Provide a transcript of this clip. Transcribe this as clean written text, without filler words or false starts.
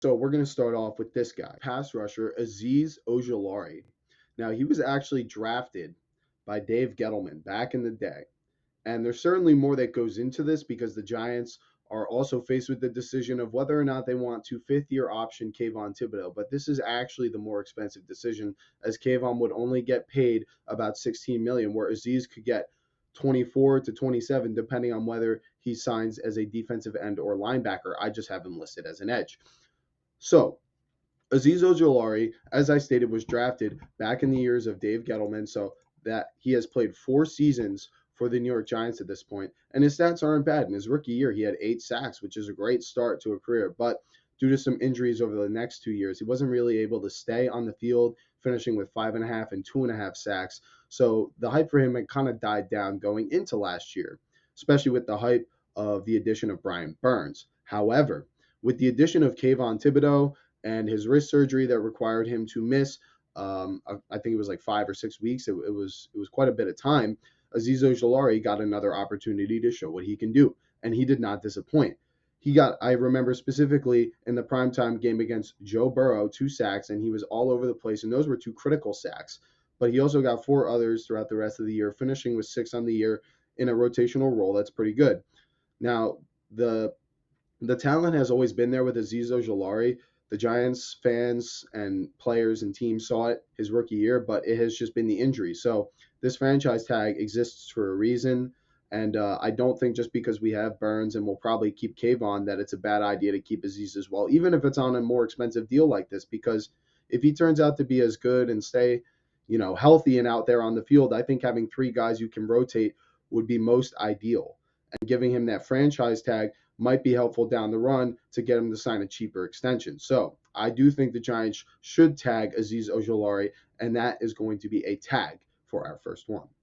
So we're going to start off with this guy, pass rusher Azeez Ojulari. Now, he was actually drafted by Dave Gettleman back in the day. And there's certainly more that goes into this because the Giants are also faced with the decision of whether or not they want to fifth-year option Kayvon Thibodeau. But this is actually the more expensive decision, as Kayvon would only get paid about 16 million, where Azeez could get 24 to 27, depending on whether he signs as a defensive end or linebacker. I just have him listed as an edge. So Azeez Ojulari, as I stated, was drafted back in the years of Dave Gettleman, so that he has played 4 seasons for the New York Giants at this point, and his stats aren't bad. In his rookie year, he had 8 sacks, which is a great start to a career, but due to some injuries over the next 2 years, he wasn't really able to stay on the field, finishing with 5.5 and 2.5 sacks. So the hype for him had kind of died down going into last year, especially with the hype of the addition of Brian Burns. However, with the addition of Kayvon Thibodeau and his wrist surgery that required him to miss, I think it was like 5 or 6 weeks. It was quite a bit of time. Azeez Ojulari got another opportunity to show what he can do, and he did not disappoint. I remember specifically in the primetime game against Joe Burrow, 2 sacks, and he was all over the place, and those were 2 critical sacks. But he also got 4 others throughout the rest of the year, finishing with 6 on the year in a rotational role. That's pretty good. Now, the the talent has always been there with Azeez Ojulari. The Giants fans and players and teams saw it his rookie year, but it has just been the injury. So this franchise tag exists for a reason. And I don't think just because we have Burns and we'll probably keep Kayvon that it's a bad idea to keep Azeez as well, even if it's on a more expensive deal like this. Because if he turns out to be as good and stay, healthy and out there on the field, I think having 3 guys you can rotate would be most ideal. And giving him that franchise tag might be helpful down the run to get him to sign a cheaper extension. So I do think the Giants should tag Azeez Ojulari, and that is going to be a tag for our first one.